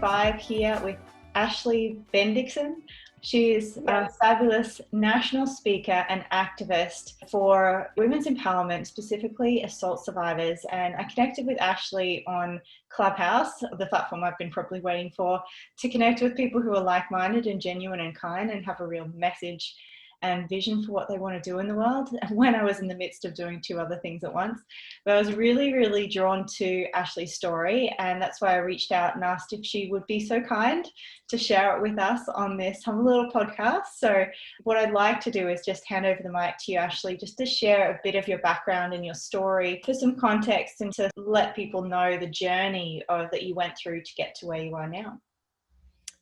5 here with Ashley Bendiksen. She's a fabulous national speaker and activist for women's empowerment, specifically assault survivors. And I connected with Ashley on Clubhouse, the platform I've been probably waiting for, to connect with people who are like-minded and genuine and kind and have a real message and vision for what they want to do in the world, when I was in the midst of doing 2 other things at once. But I was really, really drawn to Ashley's story, and that's why I reached out and asked if she would be so kind to share it with us on this humble little podcast. So what I'd like to do is just hand over the mic to you, Ashley, just to share a bit of your background and your story for some context and to let people know the journey that you went through to get to where you are now.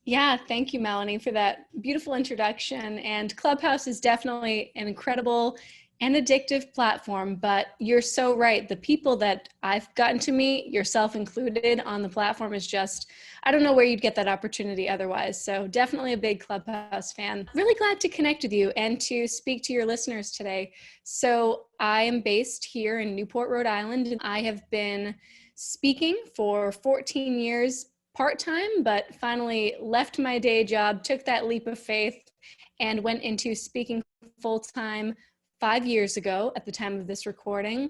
Yeah, thank you, Melanie, for that beautiful introduction. And Clubhouse is definitely an incredible and addictive platform, but you're so right. The people that I've gotten to meet, yourself included, on the platform is just, I don't know where you'd get that opportunity otherwise. So definitely a big Clubhouse fan. Really glad to connect with you and to speak to your listeners today. So I am based here in Newport, Rhode Island, and I have been speaking for 14 years part-time, but finally left my day job, took that leap of faith, and went into speaking full-time 5 years ago at the time of this recording.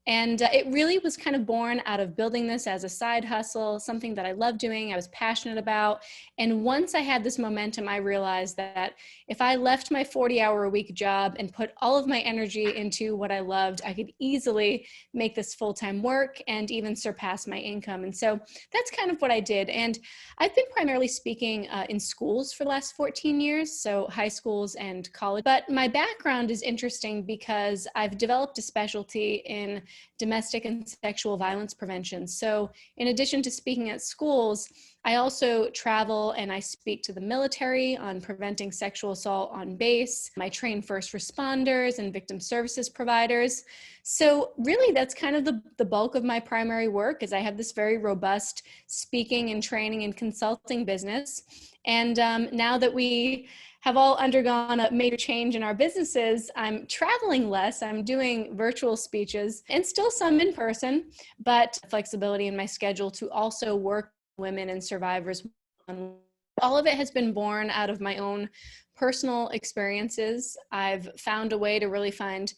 And it really was kind of born out of building this as a side hustle, something that I love doing, I was passionate about. And once I had this momentum, I realized that if I left my 40-hour-a-week job and put all of my energy into what I loved, I could easily make this full-time work and even surpass my income. And so that's kind of what I did. And I've been primarily speaking in schools for the last 14 years, so high schools and college. But my background is interesting because I've developed a specialty in domestic and sexual violence prevention. So in addition to speaking at schools, I also travel and I speak to the military on preventing sexual assault on base. I train first responders and victim services providers. So really that's kind of the bulk of my primary work, is I have this very robust speaking and training and consulting business. And now that we have all undergone a major change in our businesses, I'm traveling less, I'm doing virtual speeches and still some in person, but flexibility in my schedule to also work with women and survivors. All of it has been born out of my own personal experiences. I've found a way to really find,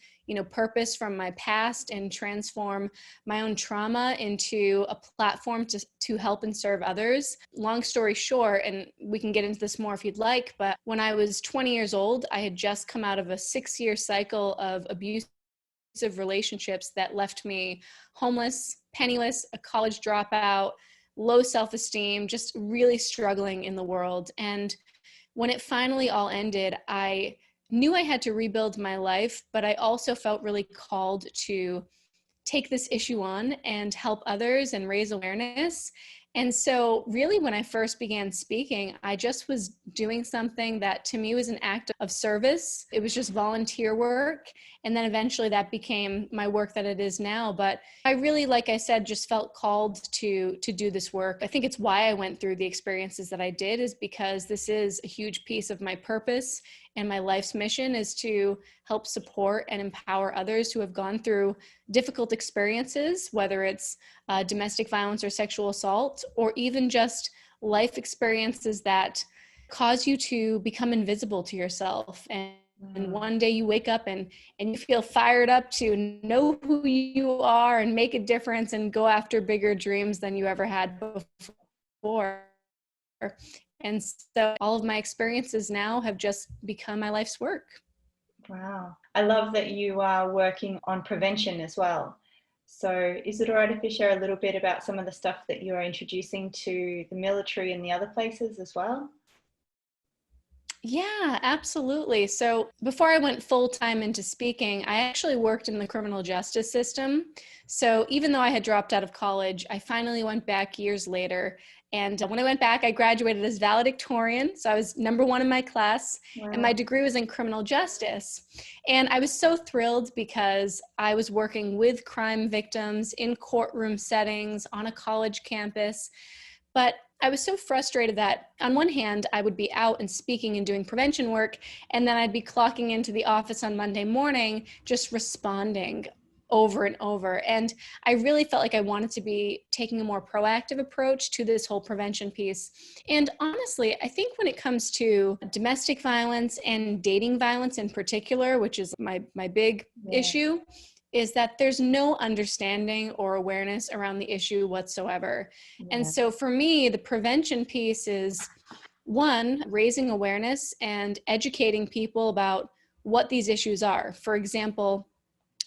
purpose from my past and transform my own trauma into a platform to help and serve others. Long story short, and we can get into this more if you'd like, but when I was 20 years old, I had just come out of a 6-year cycle of abusive relationships that left me homeless, penniless, a college dropout, low self-esteem, just really struggling in the world. And when it finally all ended, I knew I had to rebuild my life, but I also felt really called to take this issue on and help others and raise awareness. And so really when I first began speaking, I just was doing something that to me was an act of service. It was just volunteer work. And then eventually that became my work that it is now. But I really, like I said, just felt called to do this work. I think it's why I went through the experiences that I did, is because this is a huge piece of my purpose. And my life's mission is to help support and empower others who have gone through difficult experiences, whether it's domestic violence or sexual assault, or even just life experiences that cause you to become invisible to yourself. And one day you wake up and you feel fired up to know who you are and make a difference and go after bigger dreams than you ever had before. And so all of my experiences now have just become my life's work. Wow. I love that you are working on prevention as well. So is it all right if you share a little bit about some of the stuff that you are introducing to the military and the other places as well? Yeah, absolutely. So before I went full-time into speaking, I actually worked in the criminal justice system. So even though I had dropped out of college, I finally went back years later. And when I went back, I graduated as valedictorian. So I was #1 in my class. Wow. And my degree was in criminal justice. And I was so thrilled because I was working with crime victims in courtroom settings on a college campus. But I was so frustrated that on one hand, I would be out and speaking and doing prevention work, and then I'd be clocking into the office on Monday morning, just responding over and over. And I really felt like I wanted to be taking a more proactive approach to this whole prevention piece. And honestly, I think when it comes to domestic violence and dating violence in particular, which is my big issue, is that there's no understanding or awareness around the issue whatsoever. And so for me, the prevention piece is, one, raising awareness and educating people about what these issues are. For example,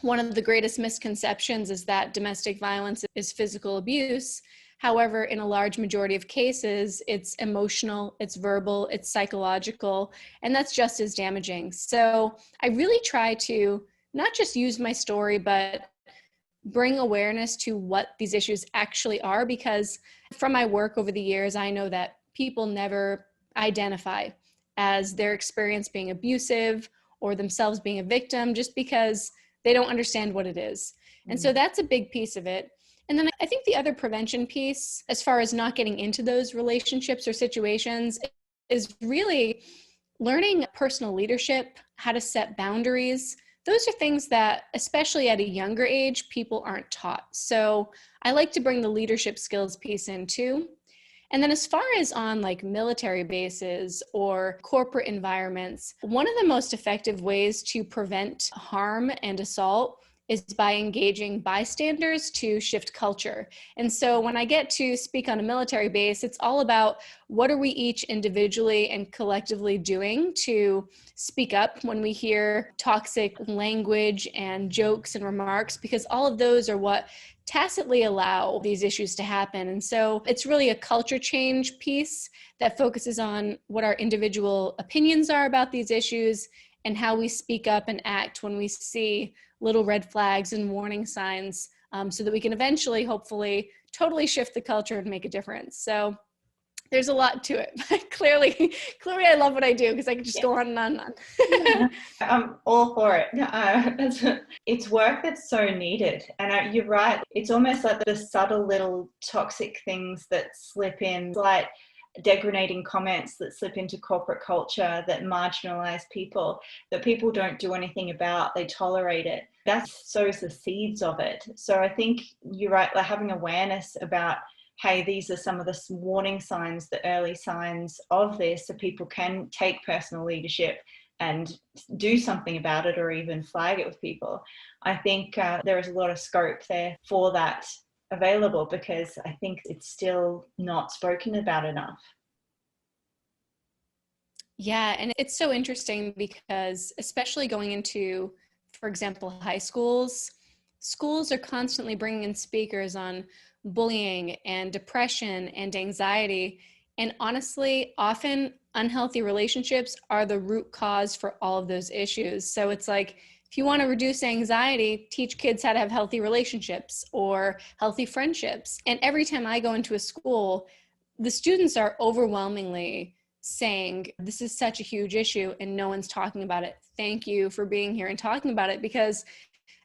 one of the greatest misconceptions is that domestic violence is physical abuse. However, in a large majority of cases, it's emotional, it's verbal, it's psychological, and that's just as damaging. So I really try to not just use my story, but bring awareness to what these issues actually are, because from my work over the years, I know that people never identify as their experience being abusive or themselves being a victim just because they don't understand what it is. And so that's a big piece of it. And then I think the other prevention piece, as far as not getting into those relationships or situations, is really learning personal leadership, how to set boundaries. Those are things that, especially at a younger age, people aren't taught. So I like to bring the leadership skills piece in too. And then as far as on like military bases or corporate environments, one of the most effective ways to prevent harm and assault is by engaging bystanders to shift culture. And so when I get to speak on a military base, it's all about what are we each individually and collectively doing to speak up when we hear toxic language and jokes and remarks, because all of those are what tacitly allow these issues to happen. And so it's really a culture change piece that focuses on what our individual opinions are about these issues and how we speak up and act when we see little red flags and warning signs, so that we can eventually, hopefully, totally shift the culture and make a difference. So there's a lot to it, but clearly I love what I do because I can just go on and on and on. I'm all for it. It's work that's so needed. And you're right. It's almost like the subtle little toxic things that slip in, like degrading comments that slip into corporate culture that marginalize people, that people don't do anything about, they tolerate it. That sows the seeds of it. So I think you're right, like having awareness about, hey, these are some of the warning signs, the early signs of this, so people can take personal leadership and do something about it or even flag it with people. I think there is a lot of scope there for that available, because I think it's still not spoken about enough. Yeah, and it's so interesting because especially going into, for example, high schools, schools are constantly bringing in speakers on bullying and depression and anxiety. And honestly, often unhealthy relationships are the root cause for all of those issues. So it's like, if you want to reduce anxiety, teach kids how to have healthy relationships or healthy friendships. And every time I go into a school, the students are overwhelmingly saying, this is such a huge issue and no one's talking about it. Thank you for being here and talking about it, because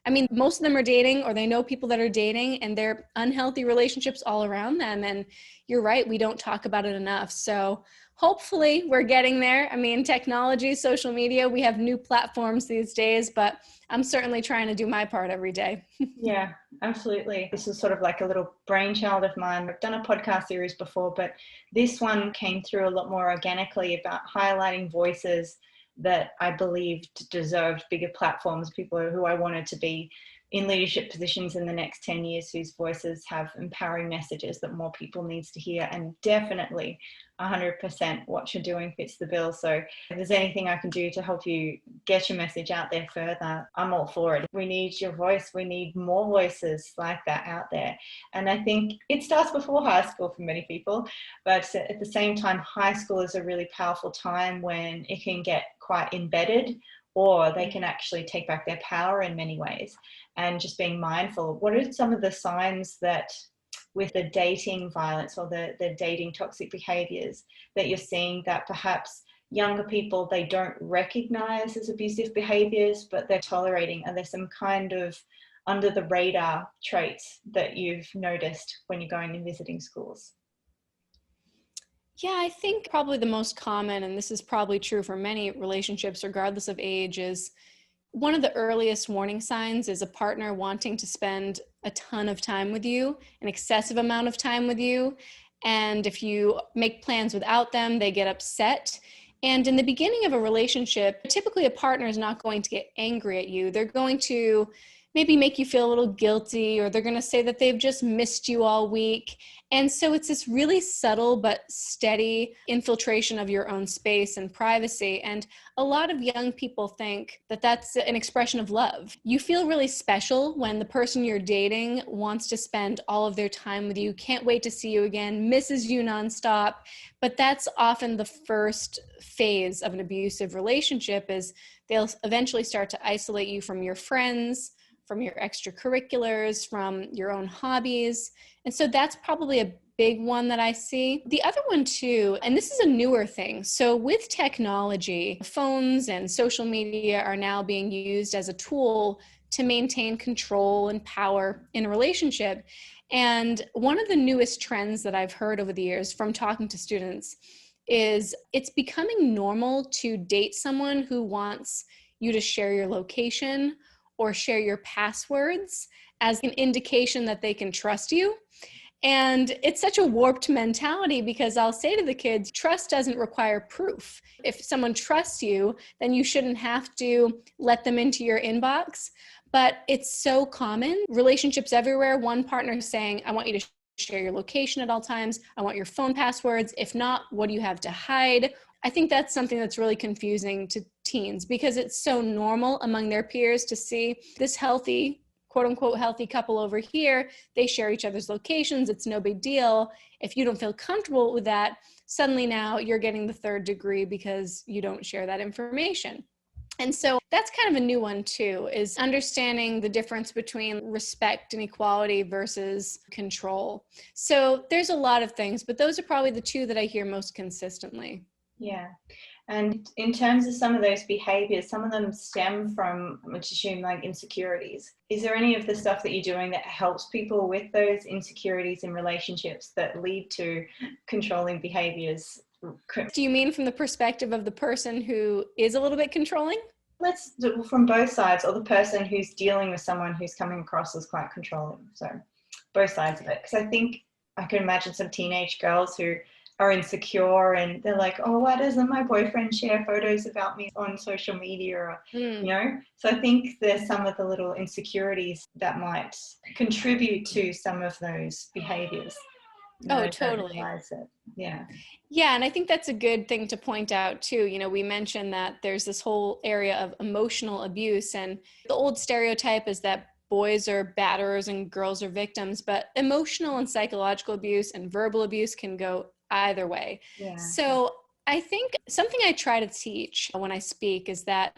I mean, most of them are dating or they know people that are dating and they're unhealthy relationships all around them. And you're right, we don't talk about it enough. So hopefully we're getting there. I mean, technology, social media, we have new platforms these days, but I'm certainly trying to do my part every day. Yeah, absolutely. This is sort of like a little brainchild of mine. I've done a podcast series before, but this one came through a lot more organically about highlighting voices that I believed deserved bigger platforms, people who I wanted to be in leadership positions in the next 10 years, whose voices have empowering messages that more people needs to hear. And definitely 100% what you're doing fits the bill. So if there's anything I can do to help you get your message out there further, I'm all for it. We need your voice. We need more voices like that out there. And I think it starts before high school for many people, but at the same time, high school is a really powerful time when it can get quite embedded, or they can actually take back their power in many ways. And just being mindful, what are some of the signs that with the dating violence or the dating toxic behaviors that you're seeing that perhaps younger people, they don't recognize as abusive behaviors, but they're tolerating? Are there some kind of under the radar traits that you've noticed when you're going and visiting schools? Yeah, I think probably the most common, and this is probably true for many relationships, regardless of age, is One of the earliest warning signs is a partner wanting to spend a ton of time with you, an excessive amount of time with you. And if you make plans without them, they get upset. And in the beginning of a relationship, typically a partner is not going to get angry at you. They're going to maybe make you feel a little guilty, or they're going to say that they've just missed you all week. And so it's this really subtle but steady infiltration of your own space and privacy. And a lot of young people think that that's an expression of love. You feel really special when the person you're dating wants to spend all of their time with you, can't wait to see you again, misses you nonstop. But that's often the first phase of an abusive relationship, is they'll eventually start to isolate you from your friends, from your extracurriculars, from your own hobbies. And so that's probably a big one that I see. The other one too, and this is a newer thing. So with technology, phones and social media are now being used as a tool to maintain control and power in a relationship. And one of the newest trends that I've heard over the years from talking to students is it's becoming normal to date someone who wants you to share your location or share your passwords as an indication that they can trust you. And it's such a warped mentality, because I'll say to the kids, trust doesn't require proof. If someone trusts you, then you shouldn't have to let them into your inbox. But it's so common. Relationships everywhere, one partner saying, I want you to share your location at all times. I want your phone passwords. If not, what do you have to hide? I think that's something that's really confusing to teens, because it's so normal among their peers to see this healthy, quote unquote, healthy couple over here. They share each other's locations. It's no big deal. If you don't feel comfortable with that, suddenly now you're getting the third degree because you don't share that information. And so that's kind of a new one too, is understanding the difference between respect and equality versus control. So there's a lot of things, but those are probably the two that I hear most consistently. Yeah. And in terms of some of those behaviors, some of them stem from, let's assume, like insecurities. Is there any of the stuff that you're doing that helps people with those insecurities in relationships that lead to controlling behaviors? Do you mean from the perspective of the person who is a little bit controlling? Let's do from both sides, or the person who's dealing with someone who's coming across as quite controlling. So both sides of it. Because I think I can imagine some teenage girls who are insecure and they're like, oh, why doesn't my boyfriend share photos about me on social media? Or, you know, so I think there's some of the little insecurities that might contribute to some of those behaviors. Oh, totally. Yeah. Yeah, and I think that's a good thing to point out too. You know, we mentioned that there's this whole area of emotional abuse, and the old stereotype is that boys are batterers and girls are victims, but emotional and psychological abuse and verbal abuse can go either way. Yeah. So I think something I try to teach when I speak is that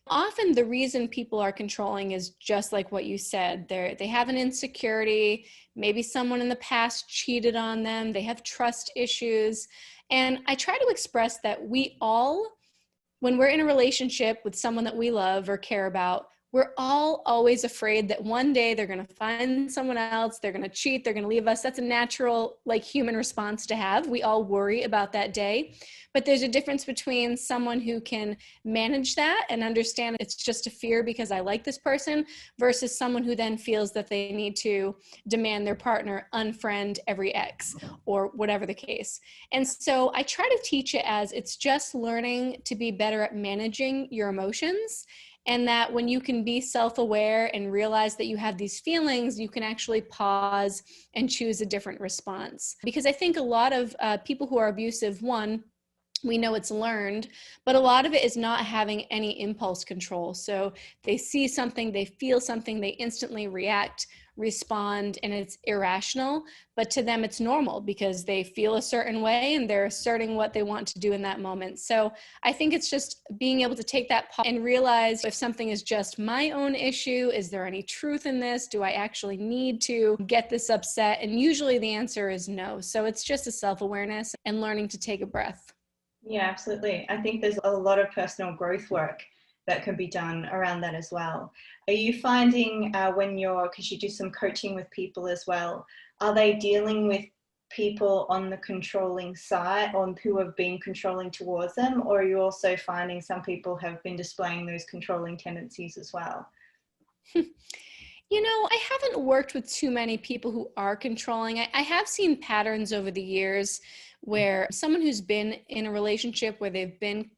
often the reason people are controlling is just like what you said. They have an insecurity, maybe someone in the past cheated on them, they have trust issues. And I try to express that we all, when we're in a relationship with someone that we love or care about, we're all always afraid that one day they're going to find someone else, they're going to cheat, they're going to leave us. That's a natural, like, human response to have. We all worry about that day. But there's a difference between someone who can manage that and understand it's just a fear because I like this person, versus someone who then feels that they need to demand their partner unfriend every ex or whatever the case. And so I try to teach it as it's just learning to be better at managing your emotions. And that when you can be self-aware and realize that you have these feelings, you can actually pause and choose a different response. Because I think a lot of people who are abusive, one, we know it's learned, but a lot of it is not having any impulse control. So they see something, they feel something, they instantly react, respond, and it's irrational. But to them, it's normal because they feel a certain way and they're asserting what they want to do in that moment. So I think it's just being able to take that pause and realize if something is just my own issue, is there any truth in this? Do I actually need to get this upset? And usually the answer is no. So it's just a self-awareness and learning to take a breath. Yeah, absolutely. I think there's a lot of personal growth work that can be done around that as well. Are you finding because you do some coaching with people as well, are they dealing with people on the controlling side, or who have been controlling towards them, or are you also finding some people have been displaying those controlling tendencies as well? I haven't worked with too many people who are controlling. I have seen patterns over the years where someone who's been in a relationship where they've been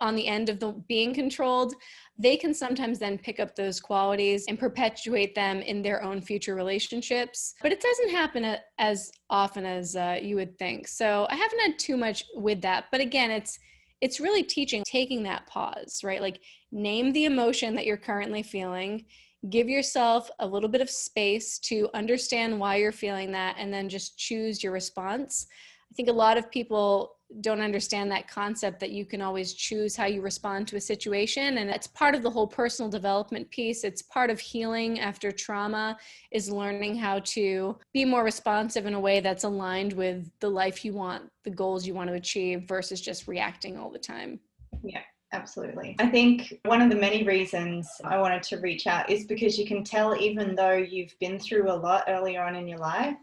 on the end of the being controlled, they can sometimes then pick up those qualities and perpetuate them in their own future relationships. But it doesn't happen as often as you would think. So I haven't had too much with that. But again, it's really taking that pause, right? Like, name the emotion that you're currently feeling, give yourself a little bit of space to understand why you're feeling that, and then just choose your response. I think a lot of people don't understand that concept that you can always choose how you respond to a situation. And that's part of the whole personal development piece. It's part of healing after trauma, is learning how to be more responsive in a way that's aligned with the life you want, the goals you want to achieve, versus just reacting all the time. Yeah. Absolutely. I think one of the many reasons I wanted to reach out is because you can tell, even though you've been through a lot earlier on in your life,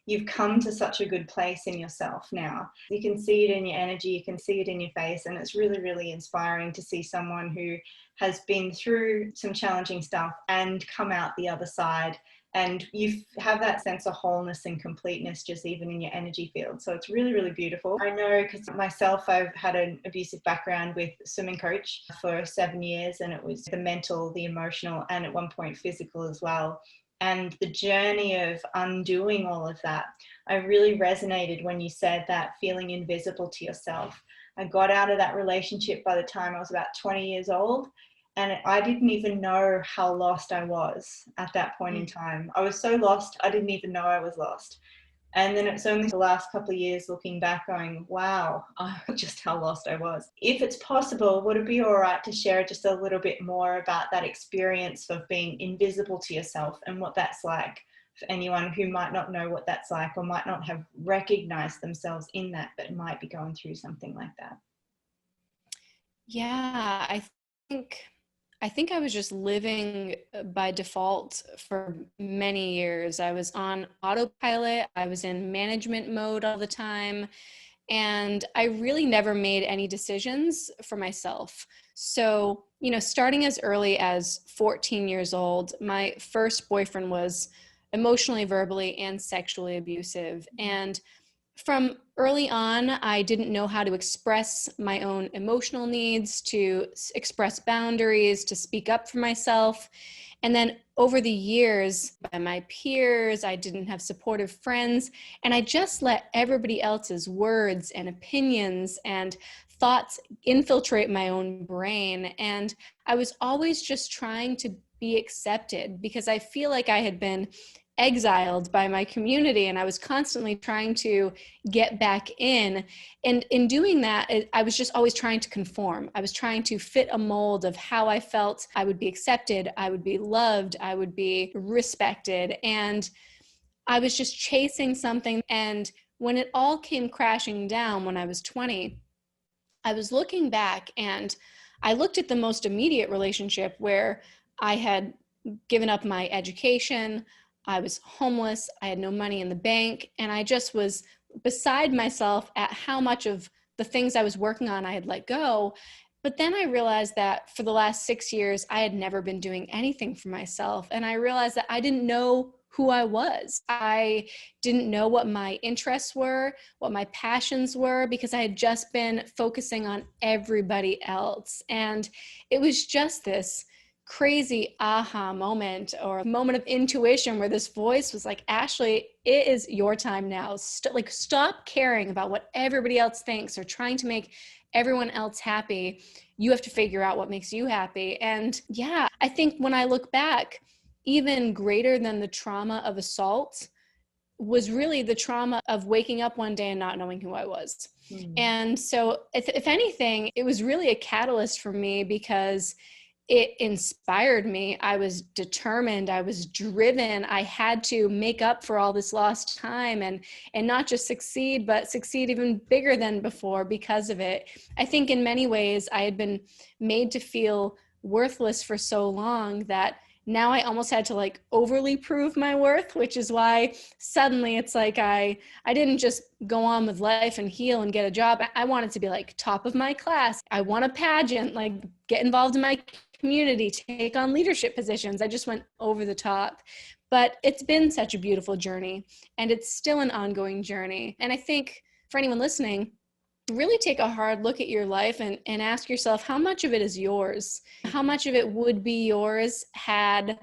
you've come to such a good place in yourself now. You can see it in your energy, you can see it in your face, and it's really, really inspiring to see someone who has been through some challenging stuff and come out the other side. And you have that sense of wholeness and completeness just even in your energy field. So it's really, really beautiful. I know, because myself, I've had an abusive background with swimming coach for 7 years, and it was the mental, the emotional, and at one point physical as well. And the journey of undoing all of that, I really resonated when you said that feeling invisible to yourself. I got out of that relationship by the time I was about 20 years old. And I didn't even know how lost I was at that point in time. I was so lost, I didn't even know I was lost. And then it's only the last couple of years looking back going, wow, just how lost I was. If it's possible, would it be all right to share just a little bit more about that experience of being invisible to yourself and what that's like for anyone who might not know what that's like, or might not have recognized themselves in that, but might be going through something like that? Yeah, I think I was just living by default for many years. I was on autopilot. I was in management mode all the time. And I really never made any decisions for myself. So, starting as early as 14 years old, my first boyfriend was emotionally, verbally, and sexually abusive. And from early on, I didn't know how to express my own emotional needs, to express boundaries, to speak up for myself. And then over the years, by my peers, I didn't have supportive friends, and I just let everybody else's words and opinions and thoughts infiltrate my own brain. And I was always just trying to be accepted, because I feel like I had been exiled by my community, and I was constantly trying to get back in. And in doing that, I was just always trying to conform. I was trying to fit a mold of how I felt I would be accepted, I would be loved, I would be respected. And I was just chasing something. And when it all came crashing down when I was 20, I was looking back, and I looked at the most immediate relationship where I had given up my education, I was homeless, I had no money in the bank, and I just was beside myself at how much of the things I was working on I had let go. But then I realized that for the last 6 years, I had never been doing anything for myself. And I realized that I didn't know who I was. I didn't know what my interests were, what my passions were, because I had just been focusing on everybody else. And it was just this crazy aha moment, or a moment of intuition, where this voice was like, Ashley, it is your time now. Stop caring about what everybody else thinks or trying to make everyone else happy. You have to figure out what makes you happy. And yeah, I think when I look back, even greater than the trauma of assault was really the trauma of waking up one day and not knowing who I was. And so if anything, it was really a catalyst for me, because it inspired me. I was determined. I was driven. I had to make up for all this lost time, and not just succeed, but succeed even bigger than before because of it. I think in many ways I had been made to feel worthless for so long that now I almost had to like overly prove my worth, which is why suddenly it's like I didn't just go on with life and heal and get a job. I wanted to be like top of my class. I won a pageant, like get involved in my community, take on leadership positions. I just went over the top. But it's been such a beautiful journey, and it's still an ongoing journey. And I think for anyone listening, really take a hard look at your life and ask yourself, how much of it is yours? How much of it would be yours had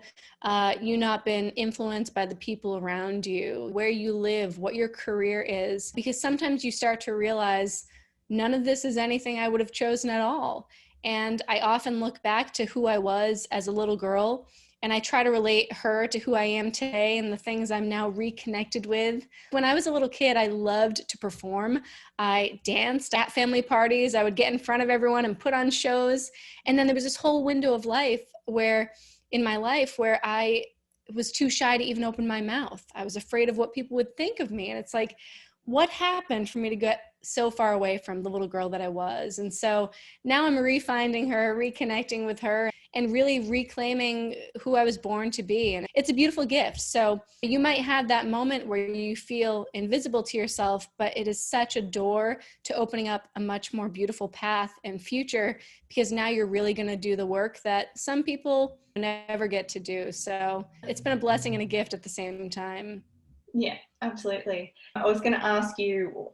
you not been influenced by the people around you, where you live, what your career is? Because sometimes you start to realize none of this is anything I would have chosen at all. And I often look back to who I was as a little girl, and I try to relate her to who I am today and the things I'm now reconnected with. When I was a little kid, I loved to perform. I danced at family parties. I would get in front of everyone and put on shows. And then there was this whole window of life in my life where I was too shy to even open my mouth. I was afraid of what people would think of me. And it's like, what happened for me to get so far away from the little girl that I was? And so now I'm refinding her, reconnecting with her, and really reclaiming who I was born to be. And it's a beautiful gift. So you might have that moment where you feel invisible to yourself, but it is such a door to opening up a much more beautiful path and future, because now you're really going to do the work that some people never get to do. So it's been a blessing and a gift at the same time. Yeah, absolutely. I was going to ask you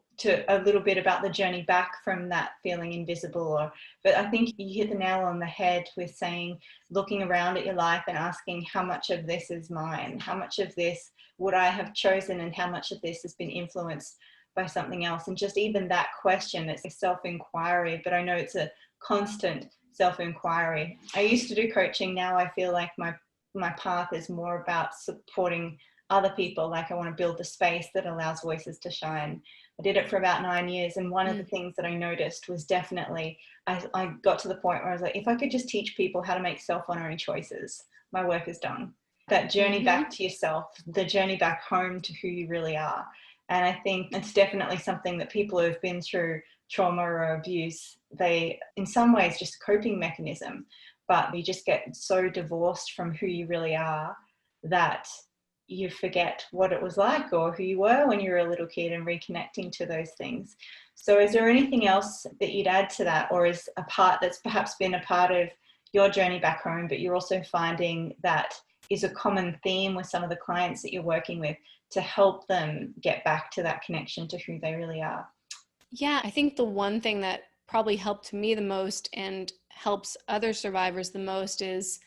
a little bit about the journey back from that feeling invisible, but I think you hit the nail on the head with saying, looking around at your life and asking how much of this is mine, how much of this would I have chosen, and how much of this has been influenced by something else. And just even that question, it's a self-inquiry, but I know it's a constant self-inquiry. I used to do coaching. Now I feel like my path is more about supporting other people. Like, I want to build the space that allows voices to shine. I did it for about 9 years, and one of the things that I noticed was definitely I got to the point where I was like, if I could just teach people how to make self-honoring choices, my work is done. That journey back to yourself, the journey back home to who you really are. And I think it's definitely something that people who have been through trauma or abuse, they in some ways just a coping mechanism, but you just get so divorced from who you really are that you forget what it was like or who you were when you were a little kid, and reconnecting to those things. So is there anything else that you'd add to that, or is a part that's perhaps been a part of your journey back home, but you're also finding that is a common theme with some of the clients that you're working with to help them get back to that connection to who they really are? Yeah, I think the one thing that probably helped me the most and helps other survivors the most is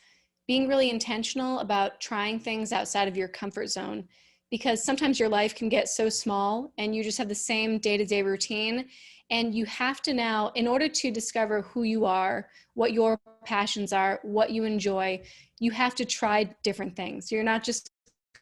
being really intentional about trying things outside of your comfort zone, because sometimes your life can get so small and you just have the same day-to-day routine. And you have to now, in order to discover who you are, what your passions are, what you enjoy, you have to try different things. You're not just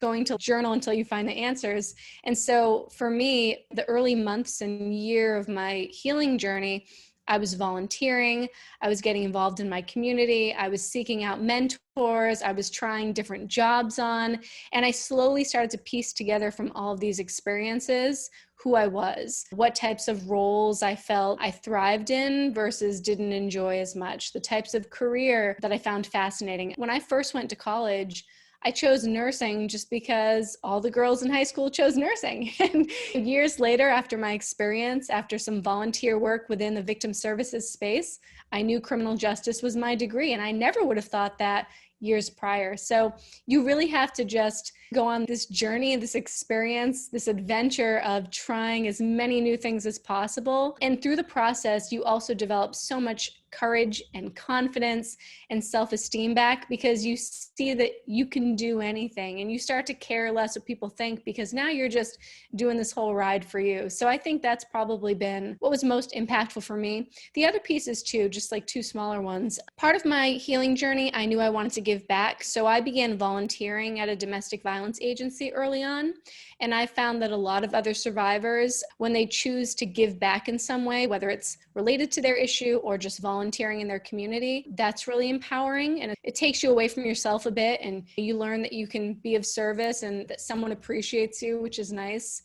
going to journal until you find the answers. And so for me, the early months and year of my healing journey, I was volunteering, I was getting involved in my community, I was seeking out mentors, I was trying different jobs on, and I slowly started to piece together from all of these experiences who I was, what types of roles I felt I thrived in versus didn't enjoy as much, the types of career that I found fascinating. When I first went to college, I chose nursing just because all the girls in high school chose nursing. And years later, after my experience, after some volunteer work within the victim services space, I knew criminal justice was my degree, and I never would have thought that years prior. So you really have to just go on this journey, this experience, this adventure of trying as many new things as possible. And through the process, you also develop so much courage and confidence and self-esteem back, because you see that you can do anything and you start to care less what people think, because now you're just doing this whole ride for you. So I think that's probably been what was most impactful for me. The other pieces too, just like two smaller ones. Part of my healing journey, I knew I wanted to give back. So I began volunteering at a domestic violence agency early on. And I found that a lot of other survivors, when they choose to give back in some way, whether it's related to their issue or just volunteering in their community, that's really empowering. And it takes you away from yourself a bit, and you learn that you can be of service and that someone appreciates you, which is nice.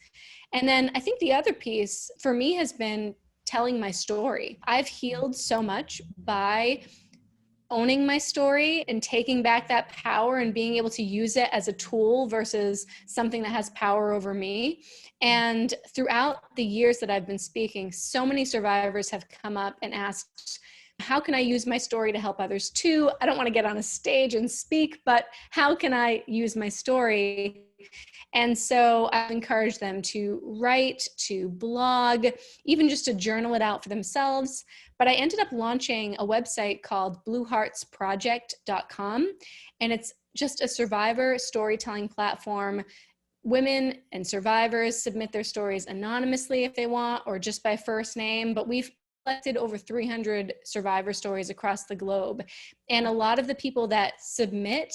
And then I think the other piece for me has been telling my story. I've healed so much by owning my story and taking back that power and being able to use it as a tool versus something that has power over me. And throughout the years that I've been speaking, so many survivors have come up and asked, how can I use my story to help others too? I don't want to get on a stage and speak, but how can I use my story? And so I encourage them to write, to blog, even just to journal it out for themselves. But I ended up launching a website called blueheartsproject.com, and it's just a survivor storytelling platform. Women and survivors submit their stories anonymously if they want, or just by first name, but we've collected over 300 survivor stories across the globe. And a lot of the people that submit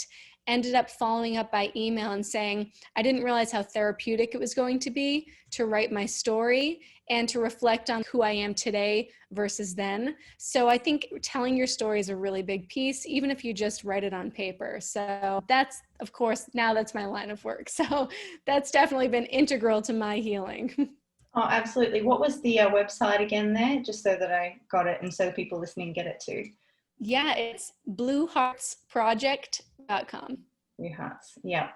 ended up following up by email and saying, I didn't realize how therapeutic it was going to be to write my story and to reflect on who I am today versus then. So I think telling your story is a really big piece, even if you just write it on paper. So that's, of course, now that's my line of work. So that's definitely been integral to my healing. Oh, absolutely. What was the website again there? Just so that I got it and so people listening get it too. Yeah, it's blueheartsproject.com. Blue Hearts. Yeah.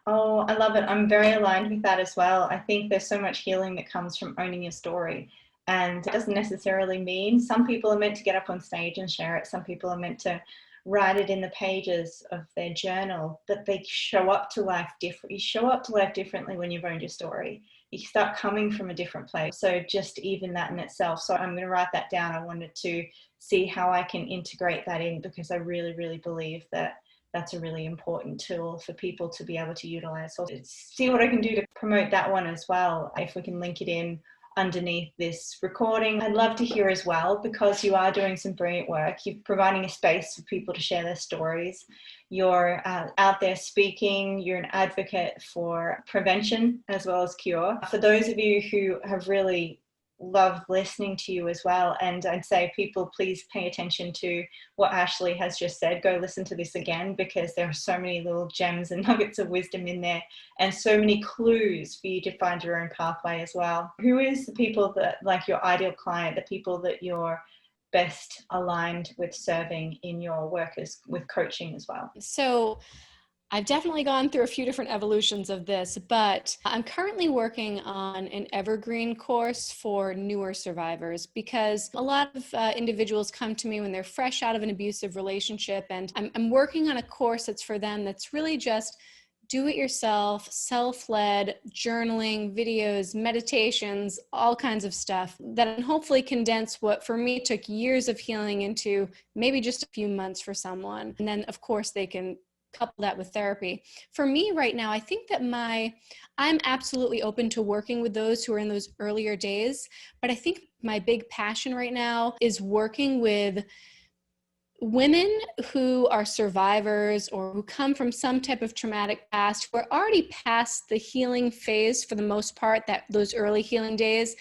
Oh, I love it. I'm very aligned with that as well. I think there's so much healing that comes from owning your story. And it doesn't necessarily mean some people are meant to get up on stage and share it. Some people are meant to write it in the pages of their journal, but they show up to life different. You show up to life differently when you've owned your story. You start coming from a different place. So just even that in itself. So I'm going to write that down. I wanted to see how I can integrate that in, because I really, really believe that that's a really important tool for people to be able to utilize. So see what I can do to promote that one as well. If we can link it in underneath this recording. I'd love to hear as well, because you are doing some brilliant work. You're providing a space for people to share their stories. You're out there speaking. You're an advocate for prevention as well as cure. For those of you who have really loved listening to you as well, and I'd say people, please pay attention to what Ashley has just said. Go listen to this again, because there are so many little gems and nuggets of wisdom in there, and so many clues for you to find your own pathway as well. Who is the people that, like your ideal client, the people that you're best aligned with serving in your work with coaching as well? So I've definitely gone through a few different evolutions of this, but I'm currently working on an evergreen course for newer survivors, because a lot of individuals come to me when they're fresh out of an abusive relationship, and I'm working on a course that's for them that's really just do-it-yourself, self-led, journaling, videos, meditations, all kinds of stuff that can hopefully condense what for me took years of healing into maybe just a few months for someone. And then, of course, they can couple that with therapy. For me right now, I think that I'm absolutely open to working with those who are in those earlier days, but I think my big passion right now is working with women who are survivors or who come from some type of traumatic past, who are already past the healing phase for the most part, those early healing days,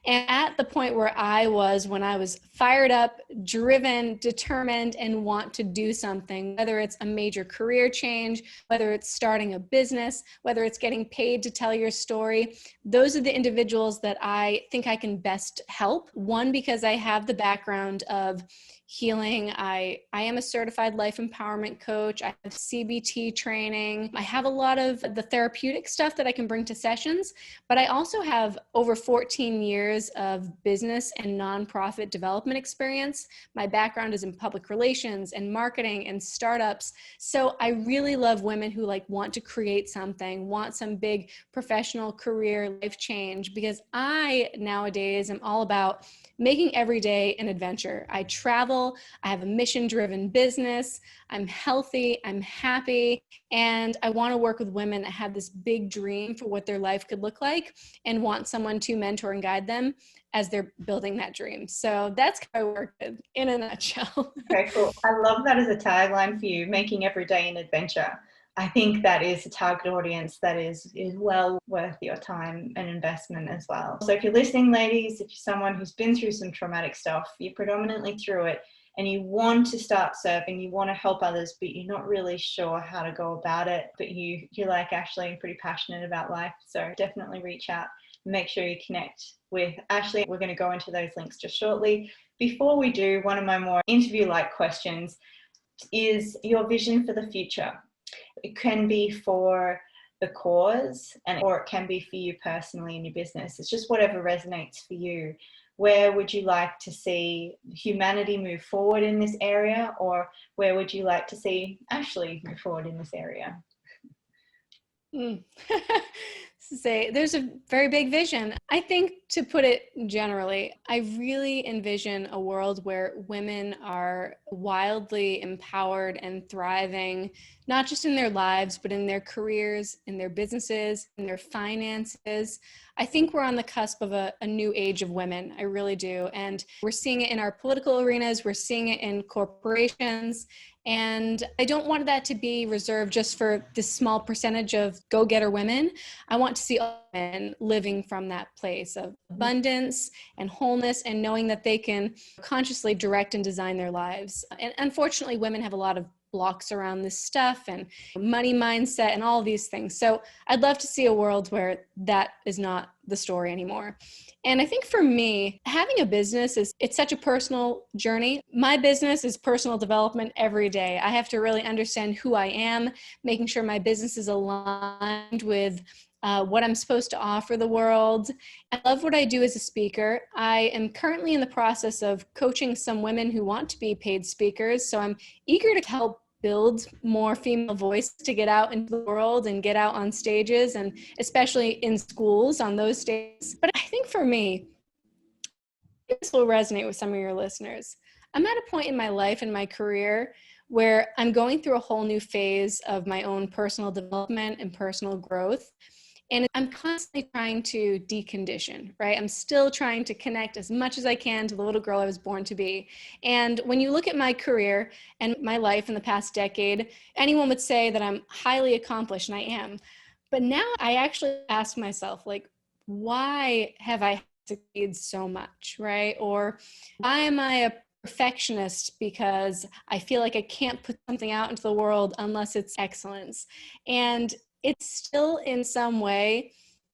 and at the point where I was when I was fired up, driven, determined, and want to do something, whether it's a major career change, whether it's starting a business, whether it's getting paid to tell your story. Those are the individuals that I think I can best help. One, because I have the background of healing. I am a certified life empowerment coach. I have CBT training. I have a lot of the therapeutic stuff that I can bring to sessions, but I also have over 14 years of business and nonprofit development experience. My background is in public relations and marketing and startups. So I really love women who want to create something, want some big professional career life change, because I nowadays am all about making every day an adventure. I travel, I have a mission-driven business, I'm healthy, I'm happy, and I want to work with women that have this big dream for what their life could look like and want someone to mentor and guide them as they're building that dream. So that's how I work with, in a nutshell. Okay, cool. I love that as a tagline for you, making every day an adventure. I think that is a target audience that is well worth your time and investment as well. So if you're listening, ladies, if you're someone who's been through some traumatic stuff, you're predominantly through it, and you want to start serving, you want to help others, but you're not really sure how to go about it, but you're like Ashley and pretty passionate about life, so definitely reach out. Make sure you connect with Ashley. We're going to go into those links just shortly. Before we do, one of my more interview-like questions, is your vision for the future? It can be for the cause, or it can be for you personally in your business. It's just whatever resonates for you. Where would you like to see humanity move forward in this area, or where would you like to see Ashley move forward in this area? Say there's a very big vision. I think, to put it generally, I really envision a world where women are wildly empowered and thriving, not just in their lives, but in their careers, in their businesses, in their finances. I think we're on the cusp of a new age of women. I really do. And we're seeing it in our political arenas. We're seeing it in corporations. And I don't want that to be reserved just for this small percentage of go-getter women. I want to see all women living from that place of abundance and wholeness, and knowing that they can consciously direct and design their lives. And unfortunately, women have a lot of blocks around this stuff and money mindset and all of these things. So I'd love to see a world where that is not the story anymore. And I think for me, having a business it's such a personal journey. My business is personal development every day. I have to really understand who I am, making sure my business is aligned with what I'm supposed to offer the world. I love what I do as a speaker. I am currently in the process of coaching some women who want to be paid speakers. So I'm eager to help build more female voice to get out into the world and get out on stages, and especially in schools on those stages. But I think for me, this will resonate with some of your listeners. I'm at a point in my life and my career where I'm going through a whole new phase of my own personal development and personal growth. And I'm constantly trying to decondition, right? I'm still trying to connect as much as I can to the little girl I was born to be. And when you look at my career and my life in the past decade, anyone would say that I'm highly accomplished, and I am. But now I actually ask myself, like, why have I succeeded so much, right? Or why am I a perfectionist because I feel like I can't put something out into the world unless it's excellence? And it's still in some way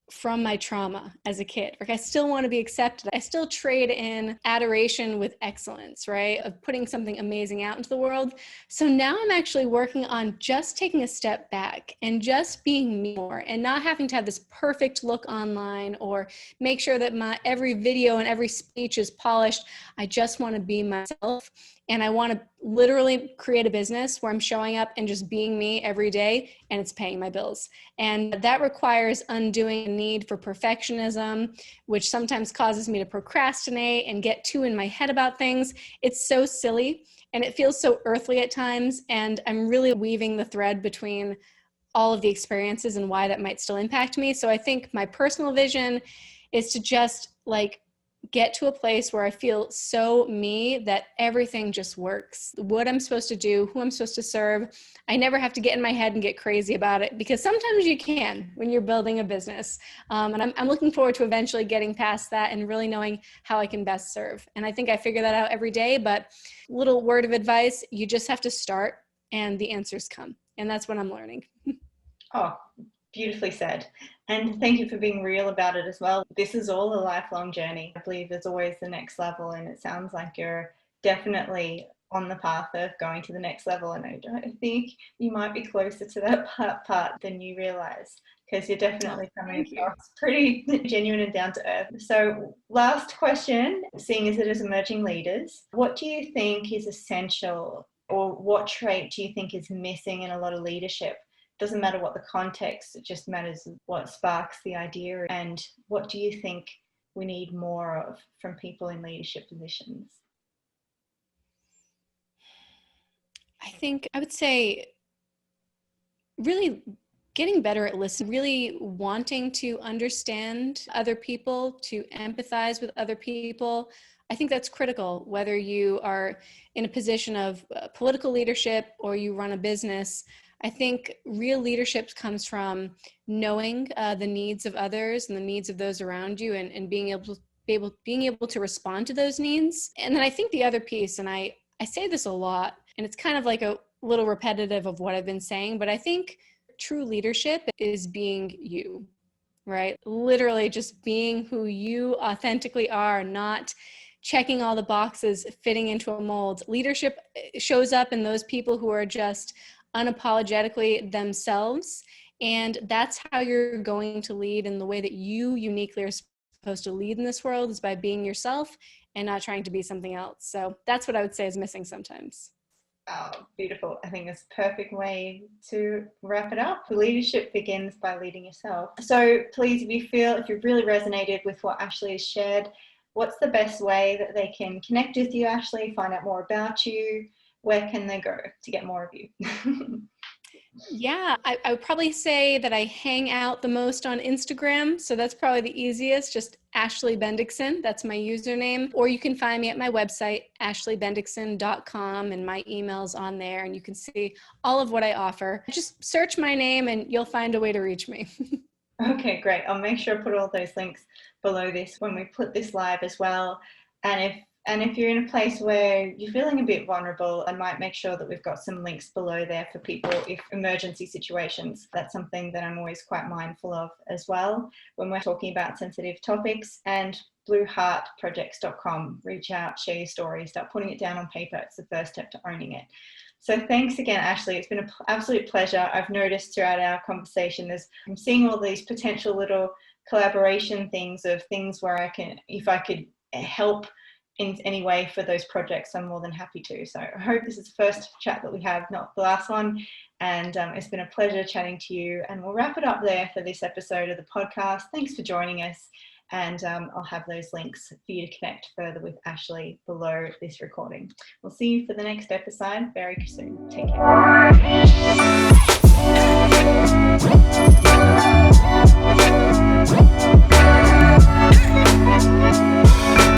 from my trauma as a kid. Like, I still want to be accepted. I still trade in adoration with excellence, right? Of putting something amazing out into the world. So now I'm actually working on just taking a step back and just being me more, and not having to have this perfect look online or make sure that my every video and every speech is polished. I just want to be myself. And I want to literally create a business where I'm showing up and just being me every day, and it's paying my bills. And that requires undoing a need for perfectionism, which sometimes causes me to procrastinate and get too in my head about things. It's so silly, and it feels so earthly at times. And I'm really weaving the thread between all of the experiences and why that might still impact me. So I think my personal vision is to just get to a place where I feel so me that everything just works. What I'm supposed to do, who I'm supposed to serve. I never have to get in my head and get crazy about it, because sometimes you can when you're building a business. And I'm looking forward to eventually getting past that and really knowing how I can best serve. And I think I figure that out every day, but little word of advice, you just have to start and the answers come. And that's what I'm learning. Oh, beautifully said. And thank you for being real about it as well. This is all a lifelong journey. I believe there's always the next level, and it sounds like you're definitely on the path of going to the next level. And I think you might be closer to that part than you realize, because you're definitely coming across pretty genuine and down to earth. So last question, seeing as it is emerging leaders, what do you think is essential, or what trait do you think is missing in a lot of leadership? Doesn't matter what the context, it just matters what sparks the idea. And what do you think we need more of from people in leadership positions? I think I would say really getting better at listening, really wanting to understand other people, to empathize with other people. I think that's critical, whether you are in a position of political leadership or you run a business. I think real leadership comes from knowing the needs of others and the needs of those around you, and being able to respond to those needs. And then I think the other piece, and I say this a lot, and it's kind of like a little repetitive of what I've been saying, but I think true leadership is being you, right? Literally just being who you authentically are, not checking all the boxes, fitting into a mold. Leadership shows up in those people who are just unapologetically themselves. And that's how you're going to lead in the way that you uniquely are supposed to lead in this world, is by being yourself and not trying to be something else. So that's what I would say is missing sometimes. Oh, beautiful. I think it's a perfect way to wrap it up. Leadership begins by leading yourself. So please, if you've really resonated with what Ashley has shared, what's the best way that they can connect with you, Ashley, find out more about you? Where can they go to get more of you? Yeah, I would probably say that I hang out the most on Instagram. So that's probably the easiest, just Ashley Bendiksen. That's my username. Or you can find me at my website, ashleybendiksen.com, and my email's on there, and you can see all of what I offer. Just search my name and you'll find a way to reach me. Okay, great. I'll make sure I put all those links below this when we put this live as well. And if you're in a place where you're feeling a bit vulnerable, I might make sure that we've got some links below there for people if emergency situations. That's something that I'm always quite mindful of as well when we're talking about sensitive topics. And blueheartprojects.com, reach out, share your story, start putting it down on paper. It's the first step to owning it. So thanks again, Ashley. It's been an absolute pleasure. I've noticed throughout our conversation, I'm seeing all these potential little collaboration things where if I could help in any way for those projects, I'm more than happy to. So I hope this is the first chat that we have, not the last one. And it's been a pleasure chatting to you. And we'll wrap it up there for this episode of the podcast. Thanks for joining us. And I'll have those links for you to connect further with Ashley below this recording. We'll see you for the next episode very soon. Take care.